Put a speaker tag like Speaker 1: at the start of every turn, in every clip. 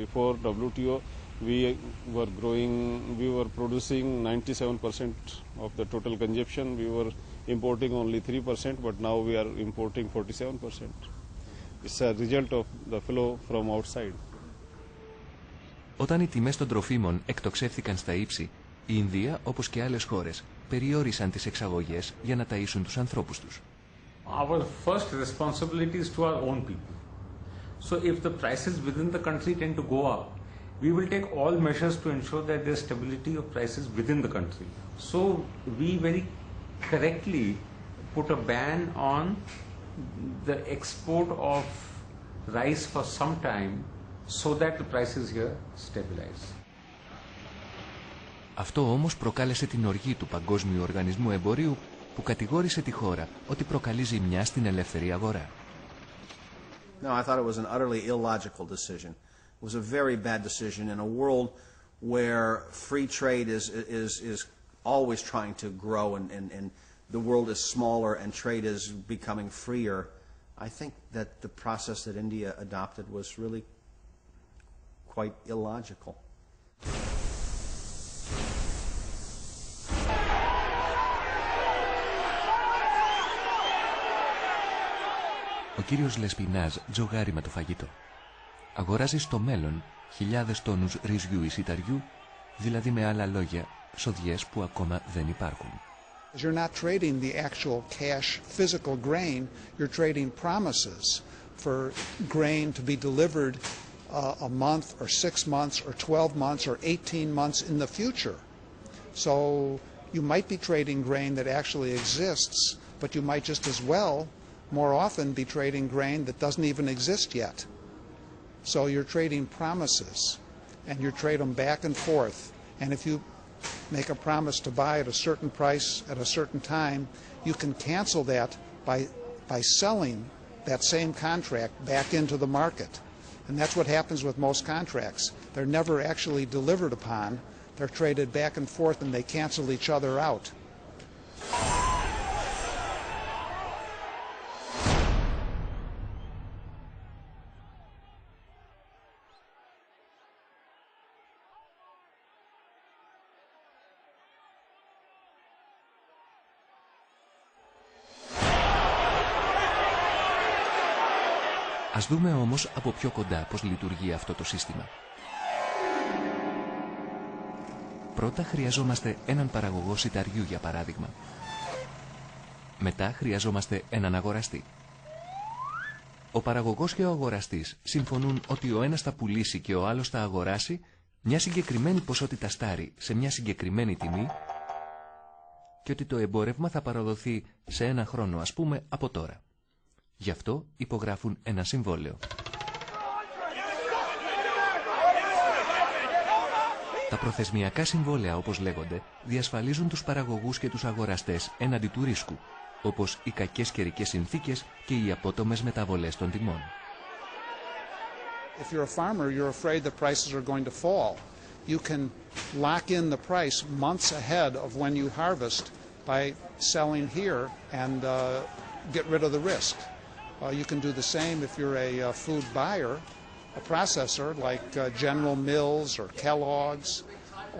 Speaker 1: Before WTO, we were producing 97% of the total consumption. We were importing only 3%, but now we are importing 47%. It's a result of the flow from outside.
Speaker 2: Όταν οι τιμές των τροφίμων εκτοξεύθηκαν στα ύψη, η Ινδία, όπως και άλλες χώρες, περιόρισαν τις εξαγωγές για να ταΐσουν τους ανθρώπους τους.
Speaker 3: Our first responsibility is to our own people. So if the prices within the country tend to go up, we will take all measures to ensure that there is stability of prices within the country. So we very correctly put a ban on the export of rice for some time so that the prices here stabilize.
Speaker 2: Αυτό όμως προκάλεσε την οργή του Παγκόσμιου Οργανισμού Εμπορίου, που κατηγόρησε τη χώρα ότι προκαλεί ζημιά στην ελεύθερη αγορά.
Speaker 4: No, I thought it was an utterly illogical decision. It was a very bad decision in a world where free trade is always trying to grow and the world is smaller and trade is becoming freer. I think that the process that India adopted was really quite illogical.
Speaker 2: Ο κύριος Λεσπινάζ τζογάρει με το φαγητό. Αγοράζει στο μέλλον χιλιάδες τόνους ρυζιού ή σιταριού, δηλαδή με άλλα λόγια, σοδιές που ακόμα δεν υπάρχουν.
Speaker 5: You're not trading the actual cash physical grain, you're trading promises for grain to be delivered a month or 6 months or 12 months or 18 months in the future. So you might be trading grain that actually exists, but you might just as well more often be trading grain that doesn't even exist yet. So you're trading promises, and you trade them back and forth. And if you make a promise to buy at a certain price at a certain time, you can cancel that by selling that same contract back into the market. And that's what happens with most contracts. They're never actually delivered upon. They're traded back and forth, and they cancel each other out.
Speaker 2: Ας δούμε όμως από πιο κοντά πώς λειτουργεί αυτό το σύστημα. Πρώτα χρειαζόμαστε έναν παραγωγό σιταριού, για παράδειγμα. Μετά χρειαζόμαστε έναν αγοραστή. Ο παραγωγός και ο αγοραστής συμφωνούν ότι ο ένας θα πουλήσει και ο άλλος θα αγοράσει μια συγκεκριμένη ποσότητα στάρι σε μια συγκεκριμένη τιμή και ότι το εμπόρευμα θα παραδοθεί σε ένα χρόνο, ας πούμε, από τώρα. Γι' αυτό υπογράφουν ένα συμβόλαιο. Τα προθεσμιακά συμβόλαια, όπως λέγονται, διασφαλίζουν τους παραγωγούς και τους αγοραστές έναντι του ρίσκου, όπως οι κακές καιρικές συνθήκες και οι απότομες μεταβολές των τιμών.
Speaker 5: If you're a farmer, you're afraid the prices are going to fall. You can lock in the price months ahead of when you harvest by selling here and get rid of the risk. You can do the same if you're a food buyer, a processor like General Mills or Kellogg's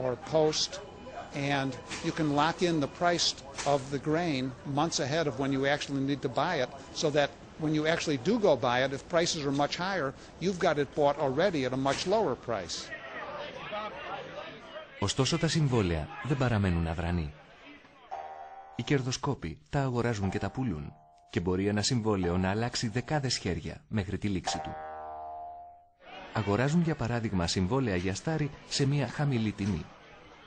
Speaker 5: or Post, and you can lock in the price of the grain months ahead of when you actually need to buy it, so that when you actually do go buy it, if prices are much higher, you've got it bought already at a much lower price.
Speaker 2: Ωστόσο τα συμβόλαια δεν παραμένουν αδρανή. Οι κερδοσκόποι τα αγοράζουν και τα πουλούν και μπορεί ένα συμβόλαιο να αλλάξει δεκάδες χέρια μέχρι τη λήξη του. Αγοράζουν για παράδειγμα συμβόλαια για στάρι σε μια χαμηλή τιμή.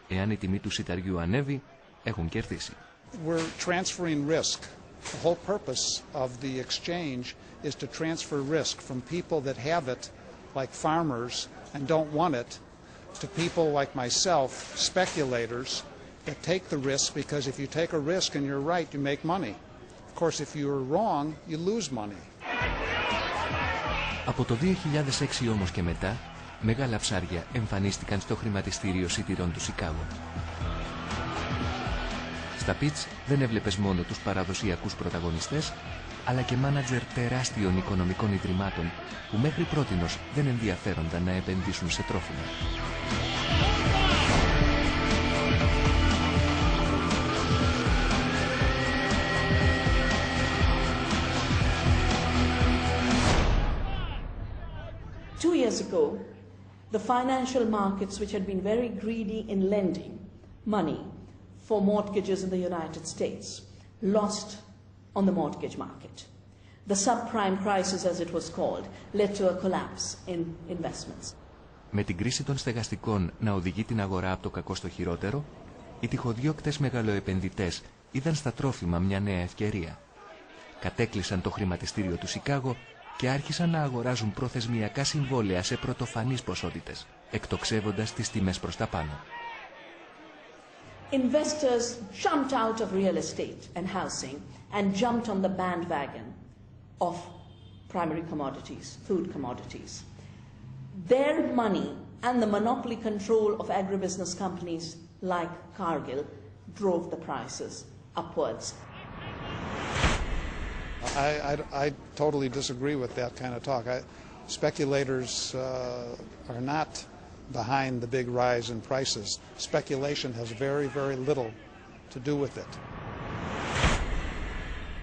Speaker 2: Εάν η τιμή του σιταριού ανέβει, έχουν κερδίσει.
Speaker 5: We're transferring risk. The whole purpose of the exchange is to transfer risk from people that have it, like farmers, and don't want it, to people like myself, speculators, that take the risk, because if you take a risk and you're right, you make money. Of course, if you're wrong, you lose money.
Speaker 2: Από το 2006 όμως και μετά, μεγάλα ψάρια εμφανίστηκαν στο χρηματιστήριο σιτηρών του Σικάγο. Στα πιτς δεν έβλεπες μόνο τους παραδοσιακούς πρωταγωνιστές, αλλά και μάνατζερ τεράστιων οικονομικών ιδρυμάτων που μέχρι πρότινος δεν ενδιαφέρονταν να επενδύσουν σε τρόφιμα.
Speaker 6: Two years ago, the financial markets, which had been very greedy in lending money for mortgages in the United States, lost on the mortgage market. The subprime crisis, as it was called, led to a collapse in investments.
Speaker 2: Με την κρίση των στεγαστικών να οδηγεί την αγορά από το κακό στο χειρότερο, οι τυχοδιώκτες μεγαλοεπενδυτές είδαν στα τρόφιμα μια νέα ευκαιρία. Κατέκλεισαν το χρηματιστήριο του Σικάγο και άρχισαν να αγοράζουν προθεσμιακά συμβόλαια σε πρωτοφανείς ποσότητες, εκτοξεύοντας τις τιμές προς τα πάνω.
Speaker 6: Investors jumped out of real estate and housing and jumped on the bandwagon of primary commodities, food commodities. Their money and the monopoly control of agribusiness companies like Cargill drove the prices upwards.
Speaker 5: I totally disagree with that kind of talk. Speculators are not behind the big rise in prices. Speculation has very, very little to do with it.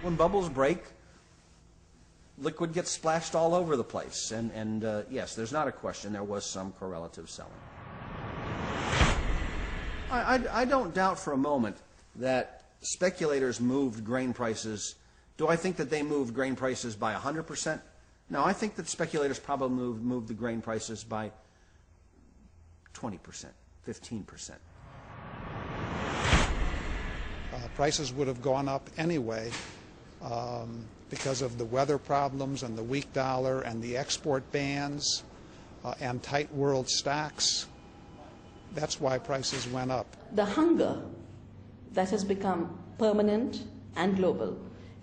Speaker 4: When bubbles break, liquid gets splashed all over the place. And yes, there's not a question there was some correlative selling. I don't doubt for a moment that speculators moved grain prices. Do I think that they moved grain prices by 100%? No, I think that speculators probably moved the grain prices by 20%, 15%.
Speaker 5: Prices would have gone up anyway because of the weather problems and the weak dollar and the export bans and tight world stocks. That's why prices went up.
Speaker 6: The hunger that has become permanent and global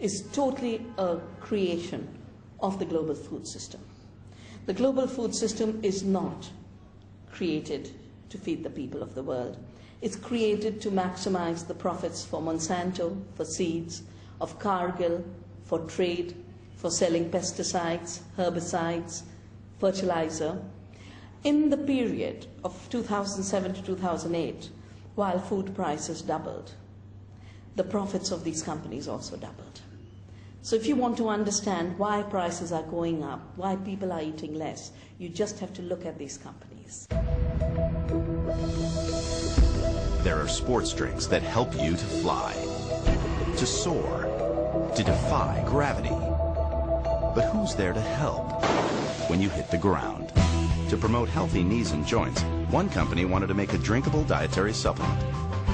Speaker 6: is totally a creation of the global food system. The global food system is not created to feed the people of the world. It's created to maximize the profits for Monsanto, for seeds, of Cargill, for trade, for selling pesticides, herbicides, fertilizer. In the period of 2007 to 2008, while food prices doubled, the profits of these companies also doubled. So if you want to understand why prices are going up, why people are eating less, you just have to look at these companies.
Speaker 7: There are sports drinks that help you to fly, to soar, to defy gravity. But who's there to help when you hit the ground? To promote healthy knees and joints, one company wanted to make a drinkable dietary supplement.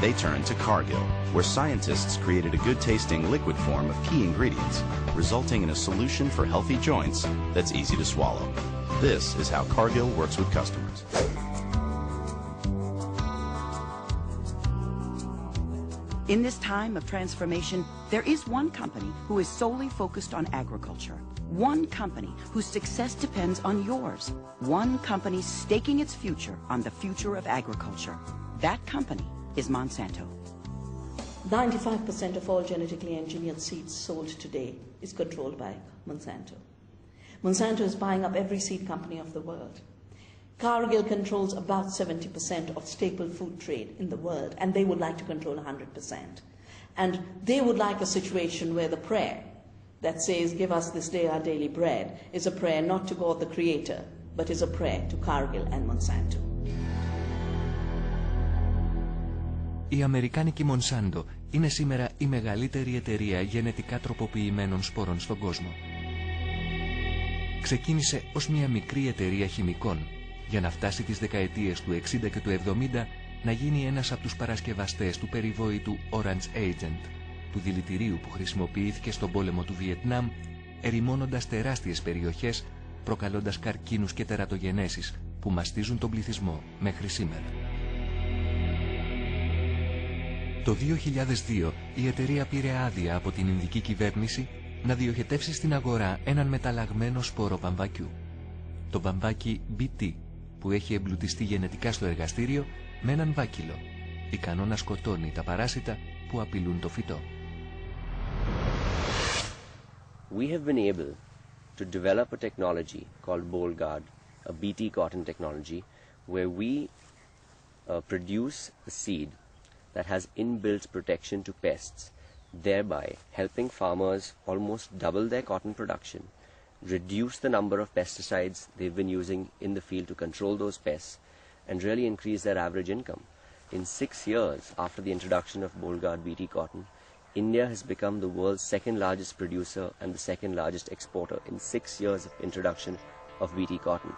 Speaker 7: They turned to Cargill, where scientists created a good-tasting liquid form of key ingredients, resulting in a solution for healthy joints that's easy to swallow. This is how Cargill works with customers.
Speaker 8: In this time of transformation, there is one company who is solely focused on agriculture. One company whose success depends on yours. One company staking its future on the future of agriculture. That company is Monsanto.
Speaker 6: 95% of all genetically engineered seeds sold today is controlled by Monsanto. Monsanto is buying up every seed company of the world. Cargill controls about 70% of staple food trade in the world, and they would like to control 100%. And they would like a situation where the prayer that says, "Give us this day our daily bread," is a prayer not to God the Creator, but is a prayer to Cargill and Monsanto.
Speaker 2: Η αμερικάνικη Monsanto είναι σήμερα η μεγαλύτερη εταιρεία γενετικά τροποποιημένων σπόρων στον κόσμο. Ξεκίνησε ως μια μικρή εταιρεία χημικών, για να φτάσει τις δεκαετίες του 60 και του 70 να γίνει ένας από τους παρασκευαστές του περιβόητου Orange Agent, του δηλητηρίου που χρησιμοποιήθηκε στον πόλεμο του Βιετνάμ, ερημώνοντας τεράστιες περιοχές, προκαλώντας καρκίνους και τερατογενέσεις που μαστίζουν τον πληθυσμό μέχρι σήμερα. Το 2002 η εταιρεία πήρε άδεια από την Ινδική κυβέρνηση να διοχετεύσει στην αγορά έναν μεταλλαγμένο σπόρο βαμβακιού. Το βαμβάκι BT, που έχει εμπλουτιστεί γενετικά στο εργαστήριο με έναν βάκυλο, ικανό να σκοτώνει τα παράσιτα που απειλούν το φυτό.
Speaker 9: we have been able to develop a technology called BoldGuard, a BT cotton technology, where we produce a seed that has inbuilt protection to pests, thereby helping farmers almost double their cotton production, reduce the number of pesticides they've been using in the field to control those pests, and really increase their average income. In 6 years after the introduction of BoldGuard BT cotton, India has become the world's second largest producer and the second largest exporter in 6 years of introduction of BT cotton.